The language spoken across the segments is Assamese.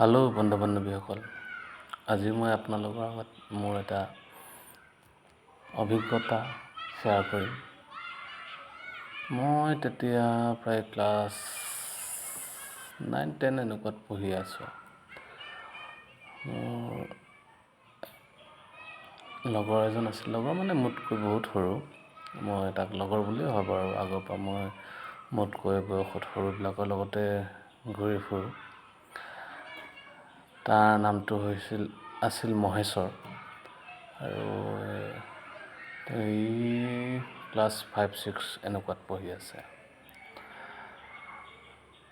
হেল্ল' বন্ধু বান্ধৱীসকল, আজি মই আপোনালোকৰ আগত মোৰ এটা অভিজ্ঞতা শ্বেয়াৰ কৰিম। মই তেতিয়া প্ৰায় ক্লাছ 9-10 এনেকুৱাত পঢ়ি আছোঁ। মোৰ লগৰ এজন আছিল, লগৰ মানে মোতকৈ বহুত সৰু। মই তাক লগৰ বুলিয়ে ভাবোঁ আৰু আগৰ পৰা মই মোতকৈ বয়সত সৰুবিলাকৰ লগতে ঘূৰি ফুৰোঁ। তাৰ নামটো আছিল মহেশ্বৰ, আৰু এই ক্লাছ 5-6 এনেকুৱাত পঢ়ি আছে।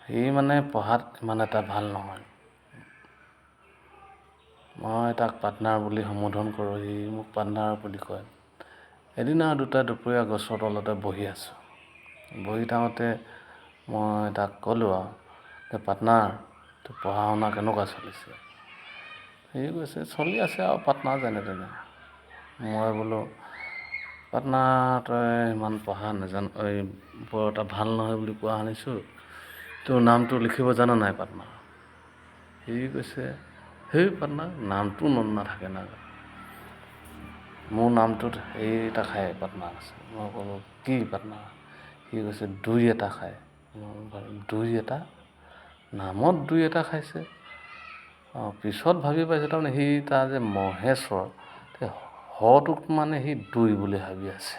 সি মানে পঢ়াত ইমান এটা ভাল নহয়। মই তাক পাৰ্টনাৰ বুলি সম্বোধন কৰোঁ, সি মোক পাৰ্টনাৰ বুলি কয়। এদিন আৰু দুপৰীয়া গছৰ তলতে বহি আছোঁ। বহি থাকোঁতে মই তাক ক'লোঁ যে পাৰ্টনাৰ, তোৰ পঢ়া শুনা কেনেকুৱা চলিছে? সি কৈছে চলি আছে আৰু পাৰ্টনাৰ যেনে তেনে। মই বোলো পাৰ্টনাৰ, তই ইমান পঢ়া নাজানো, বৰ এটা ভাল নহয় বুলি কোৱা শুনিছোঁ, তোৰ নামটো লিখিব জানা নাই পাৰ্টনাৰ? সি কৈছে সেই পাৰ্টনাৰ, নামটো মনত নাথাকে না, মোৰ নামটোত এটা খাই পাৰ্টনাৰ আছে। মই ক'লোঁ কি পাৰ্টনাৰ? সি কৈছে 2 এটা খায়। মই 2 এটা? নামত 2 এটা খাইছে? পিছত ভাবি পাইছোঁ তাৰমানে সি তাৰ যে মহেশ্বৰ, হটোক মানে সি 2 বুলি ভাবি আছে।